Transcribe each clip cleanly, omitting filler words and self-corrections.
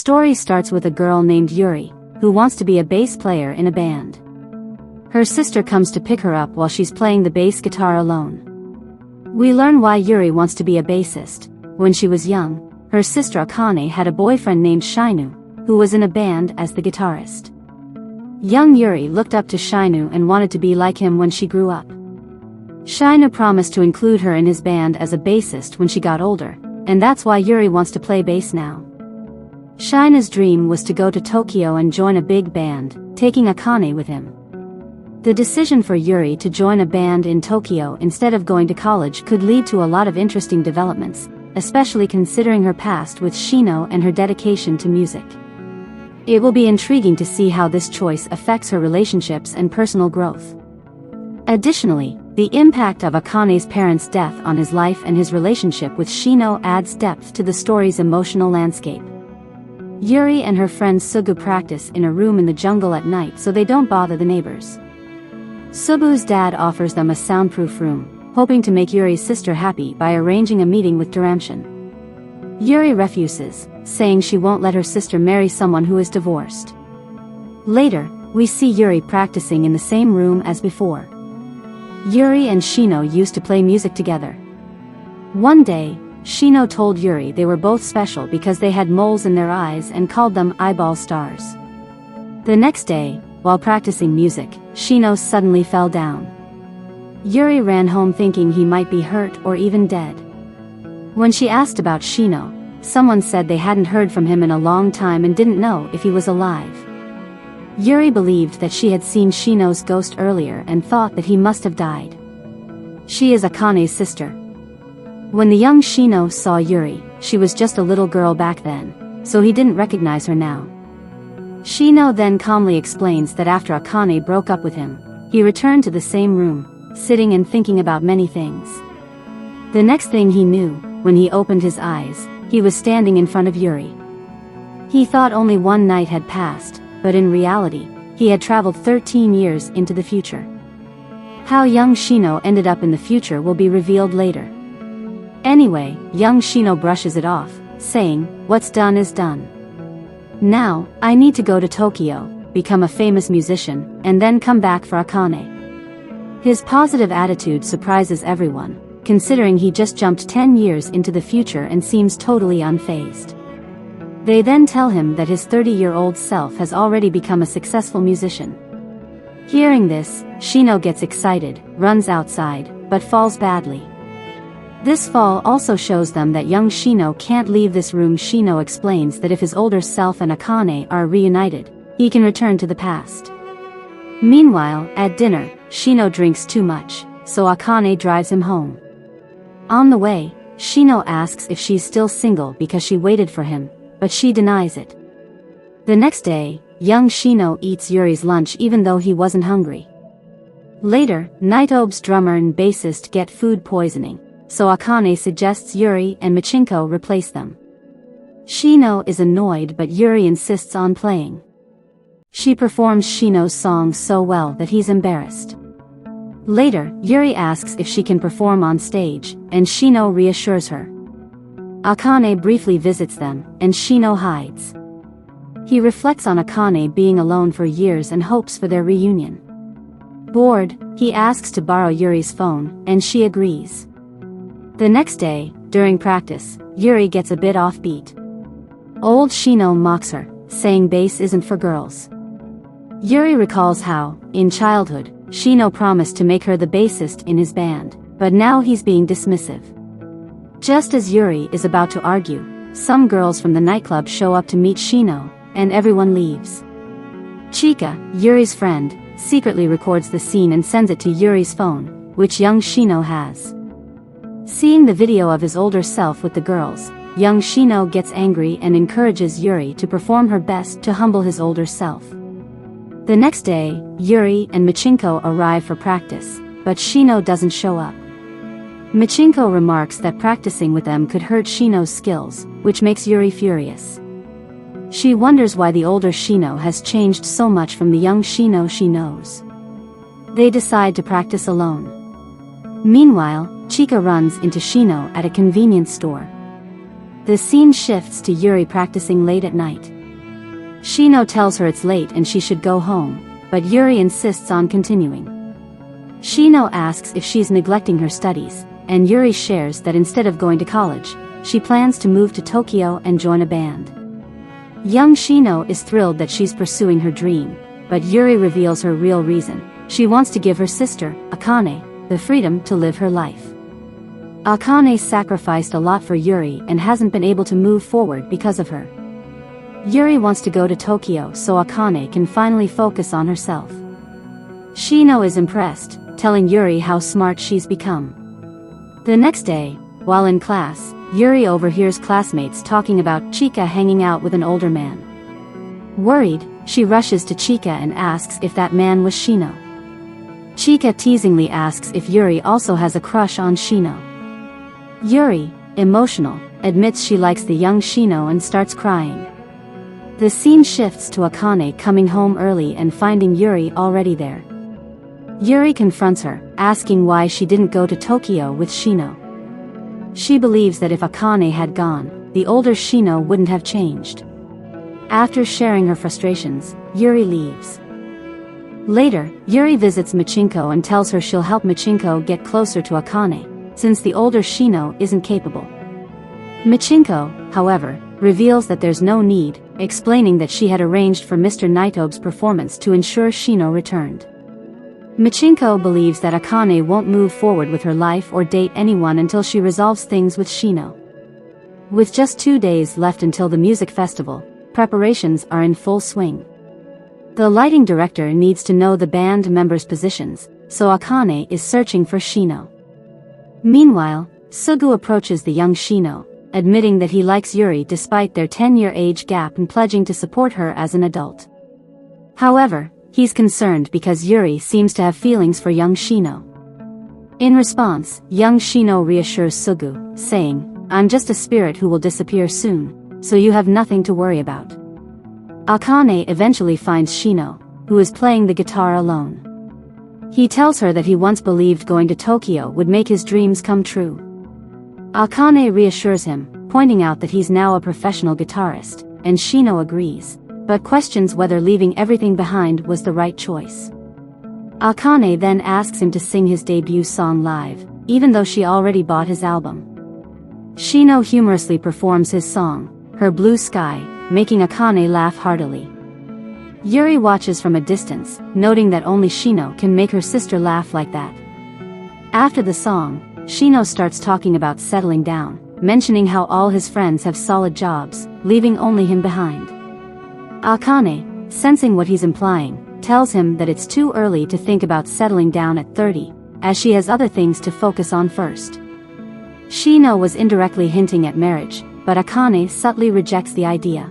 story starts with a girl named Yuri, who wants to be a bass player in a band. Her sister comes to pick her up while she's playing the bass guitar alone. We learn why Yuri wants to be a bassist. When she was young, her sister Akane had a boyfriend named Shinno, who was in a band as the guitarist. Young Yuri looked up to Shinno and wanted to be like him when she grew up. Shinno promised to include her in his band as a bassist when she got older, and that's why Yuri wants to play bass now. Shinno's dream was to go to Tokyo and join a big band, taking Akane with him. The decision for Yuri to join a band in Tokyo instead of going to college could lead to a lot of interesting developments, especially considering her past with Shinno and her dedication to music. It will be intriguing to see how this choice affects her relationships and personal growth. Additionally, the impact of Akane's parents' death on his life and his relationship with Shinno adds depth to the story's emotional landscape. Yuri and her friend Sugu practice in a room in the jungle at night so they don't bother the neighbors. Sugu's dad offers them a soundproof room, hoping to make Yuri's sister happy by arranging a meeting with Daramshin. Yuri refuses, saying she won't let her sister marry someone who is divorced. Later, we see Yuri practicing in the same room as before. Yuri and Shinno used to play music together. One day, Shinno told Yuri they were both special because they had moles in their eyes and called them eyeball stars. The next day, while practicing music, Shinno suddenly fell down. Yuri ran home thinking he might be hurt or even dead. When she asked about Shinno, someone said they hadn't heard from him in a long time and didn't know if he was alive. Yuri believed that she had seen Shinno's ghost earlier and thought that he must have died. She is Akane's sister. When the young Shinno saw Yuri, she was just a little girl back then, so he didn't recognize her now. Shinno then calmly explains that after Akane broke up with him, he returned to the same room, sitting and thinking about many things. The next thing he knew, when he opened his eyes, he was standing in front of Yuri. He thought only one night had passed, but in reality, he had traveled 13 years into the future. How young Shinno ended up in the future will be revealed later. Anyway, young Shinno brushes it off, saying, "What's done is done. Now, I need to go to Tokyo, become a famous musician, and then come back for Akane." His positive attitude surprises everyone, considering he just jumped 10 years into the future and seems totally unfazed. They then tell him that his 30-year-old self has already become a successful musician. Hearing this, Shinno gets excited, runs outside, but falls badly. This fall also shows them that young Shinno can't leave this room. Shinno explains that if his older self and Akane are reunited, he can return to the past. Meanwhile, at dinner, Shinno drinks too much, so Akane drives him home. On the way, Shinno asks if she's still single because she waited for him, but she denies it. The next day, young Shinno eats Yuri's lunch even though he wasn't hungry. Later, Nightob's drummer and bassist get food poisoning, so Akane suggests Yuri and Machinko replace them. Shinno is annoyed but Yuri insists on playing. She performs Shinno's song so well that he's embarrassed. Later, Yuri asks if she can perform on stage, and Shinno reassures her. Akane briefly visits them, and Shinno hides. He reflects on Akane being alone for years and hopes for their reunion. Bored, he asks to borrow Yuri's phone, and she agrees. The next day, during practice, Yuri gets a bit offbeat. Old Shinno mocks her, saying bass isn't for girls. Yuri recalls how, in childhood, Shinno promised to make her the bassist in his band, but now he's being dismissive. Just as Yuri is about to argue, some girls from the nightclub show up to meet Shinno, and everyone leaves. Chika, Yuri's friend, secretly records the scene and sends it to Yuri's phone, which young Shinno has. Seeing the video of his older self with the girls, young Shinno gets angry and encourages Yuri to perform her best to humble his older self. The next day, Yuri and Machinko arrive for practice, but Shinno doesn't show up. Machinko remarks that practicing with them could hurt Shinno's skills, which makes Yuri furious. She wonders why the older Shinno has changed so much from the young Shinno she knows. They decide to practice alone. Meanwhile, Chika runs into Shinno at a convenience store. The scene shifts to Yuri practicing late at night. Shinno tells her it's late and she should go home, but Yuri insists on continuing. Shinno asks if she's neglecting her studies, and Yuri shares that instead of going to college, she plans to move to Tokyo and join a band. Young Shinno is thrilled that she's pursuing her dream, but Yuri reveals her real reason. She wants to give her sister, Akane, the freedom to live her life. Akane sacrificed a lot for Yuri and hasn't been able to move forward because of her. Yuri wants to go to Tokyo so Akane can finally focus on herself. Shinno is impressed, telling Yuri how smart she's become. The next day, while in class, Yuri overhears classmates talking about Chika hanging out with an older man. Worried, she rushes to Chika and asks if that man was Shinno. Chika teasingly asks if Yuri also has a crush on Shinno. Yuri, emotional, admits she likes the young Shinno and starts crying. The scene shifts to Akane coming home early and finding Yuri already there. Yuri confronts her, asking why she didn't go to Tokyo with Shinno. She believes that if Akane had gone, the older Shinno wouldn't have changed. After sharing her frustrations, Yuri leaves. Later, Yuri visits Michinko and tells her she'll help Michinko get closer to Akane, since the older Shinno isn't capable. Michinko, however, reveals that there's no need, explaining that she had arranged for Mr. Naito's performance to ensure Shinno returned. Michinko believes that Akane won't move forward with her life or date anyone until she resolves things with Shinno. With just 2 days left until the music festival, preparations are in full swing. The lighting director needs to know the band members' positions, so Akane is searching for Shinno. Meanwhile, Sugu approaches the young Shinno, admitting that he likes Yuri despite their 10-year age gap and pledging to support her as an adult. However, he's concerned because Yuri seems to have feelings for young Shinno. In response, young Shinno reassures Sugu, saying, "I'm just a spirit who will disappear soon, so you have nothing to worry about." Akane eventually finds Shinno, who is playing the guitar alone. He tells her that he once believed going to Tokyo would make his dreams come true. Akane reassures him, pointing out that he's now a professional guitarist, and Shinno agrees, but questions whether leaving everything behind was the right choice. Akane then asks him to sing his debut song live, even though she already bought his album. Shinno humorously performs his song, Her Blue Sky, making Akane laugh heartily. Yuri watches from a distance, noting that only Shinno can make her sister laugh like that. After the song, Shinno starts talking about settling down, mentioning how all his friends have solid jobs, leaving only him behind. Akane, sensing what he's implying, tells him that it's too early to think about settling down at 30, as she has other things to focus on first. Shinno was indirectly hinting at marriage, but Akane subtly rejects the idea.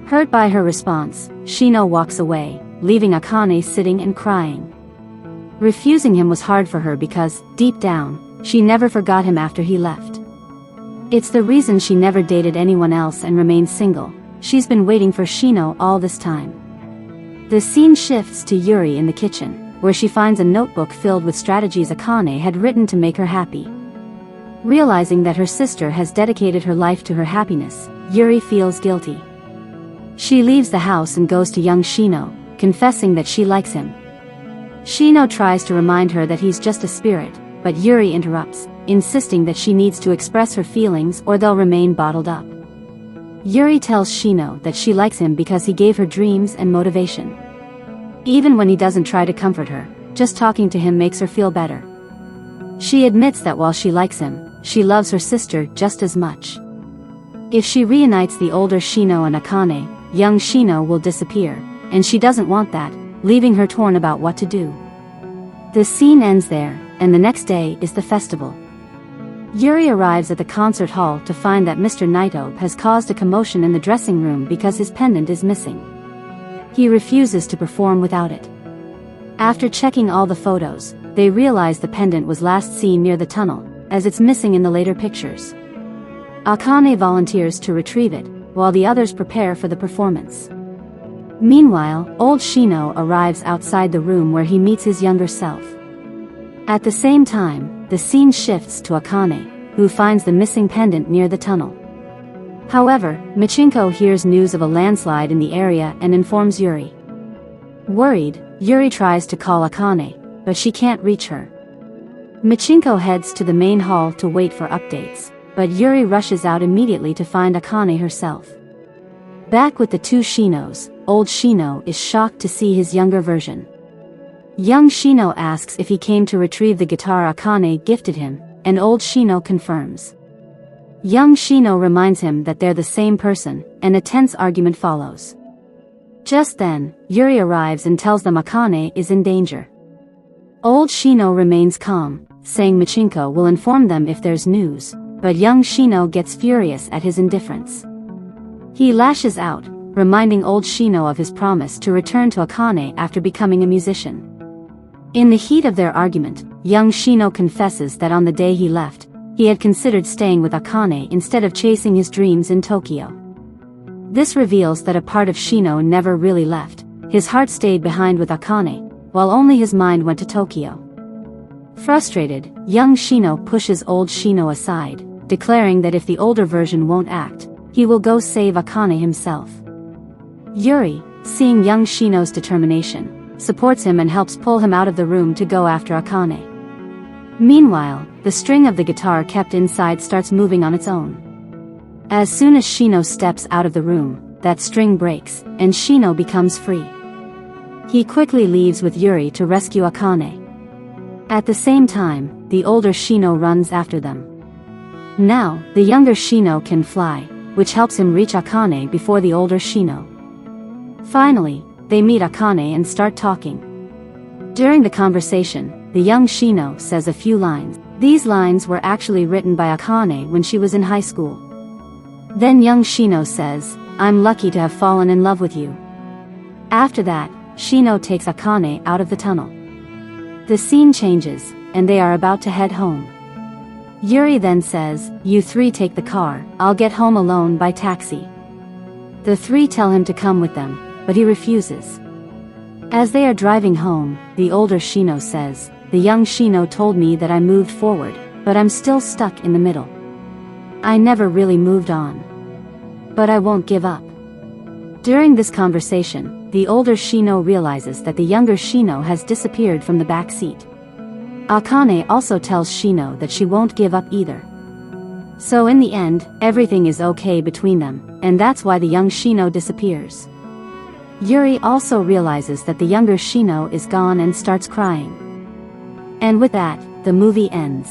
Hurt by her response, Shinno walks away, leaving Akane sitting and crying. Refusing him was hard for her because, deep down, she never forgot him after he left. It's the reason she never dated anyone else and remained single. She's been waiting for Shinno all this time. The scene shifts to Yuri in the kitchen, where she finds a notebook filled with strategies Akane had written to make her happy. Realizing that her sister has dedicated her life to her happiness, Yuri feels guilty. She leaves the house and goes to young Shinno, confessing that she likes him. Shinno tries to remind her that he's just a spirit, but Yuri interrupts, insisting that she needs to express her feelings or they'll remain bottled up. Yuri tells Shinno that she likes him because he gave her dreams and motivation. Even when he doesn't try to comfort her, just talking to him makes her feel better. She admits that while she likes him, she loves her sister just as much. If she reunites the older Shinno and Akane, young Shinno will disappear, and she doesn't want that, leaving her torn about what to do. The scene ends there, and the next day is the festival. Yuri arrives at the concert hall to find that Mr. Naito has caused a commotion in the dressing room because his pendant is missing. He refuses to perform without it. After checking all the photos, they realize the pendant was last seen near the tunnel, as it's missing in the later pictures. Akane volunteers to retrieve it, while the others prepare for the performance. Meanwhile, old Shinno arrives outside the room where he meets his younger self. At the same time, the scene shifts to Akane, who finds the missing pendant near the tunnel. However, Michinko hears news of a landslide in the area and informs Yuri. Worried, Yuri tries to call Akane, but she can't reach her. Michinko heads to the main hall to wait for updates, but Yuri rushes out immediately to find Akane herself. Back with the two Shinnos, old Shinno is shocked to see his younger version. Young Shinno asks if he came to retrieve the guitar Akane gifted him, and old Shinno confirms. Young Shinno reminds him that they're the same person, and a tense argument follows. Just then, Yuri arrives and tells them Akane is in danger. Old Shinno remains calm, saying Michinko will inform them if there's news, but young Shinno gets furious at his indifference. He lashes out, reminding old Shinno of his promise to return to Akane after becoming a musician. In the heat of their argument, young Shinno confesses that on the day he left, he had considered staying with Akane instead of chasing his dreams in Tokyo. This reveals that a part of Shinno never really left. His heart stayed behind with Akane, while only his mind went to Tokyo. Frustrated, young Shinno pushes old Shinno aside, declaring that if the older version won't act, he will go save Akane himself. Yuri, seeing young Shinno's determination, supports him and helps pull him out of the room to go after Akane. Meanwhile, the string of the guitar kept inside starts moving on its own. As soon as Shinno steps out of the room, that string breaks, and Shinno becomes free. He quickly leaves with Yuri to rescue Akane. At the same time, the older Shinno runs after them. Now, the younger Shinno can fly, which helps him reach Akane before the older Shinno. Finally, they meet Akane and start talking. During the conversation, the young Shinno says a few lines. These lines were actually written by Akane when she was in high school. Then young Shinno says, "I'm lucky to have fallen in love with you." After that, Shinno takes Akane out of the tunnel. The scene changes, and they are about to head home. Yuri then says, "You three take the car, I'll get home alone by taxi." The three tell him to come with them, but he refuses. As they are driving home, the older Shinno says, "The young Shinno told me that I moved forward, but I'm still stuck in the middle. I never really moved on. But I won't give up." During this conversation, the older Shinno realizes that the younger Shinno has disappeared from the back seat. Akane also tells Shinno that she won't give up either. So in the end, everything is okay between them, and that's why the young Shinno disappears. Yuri also realizes that the younger Shinno is gone and starts crying. And with that, the movie ends.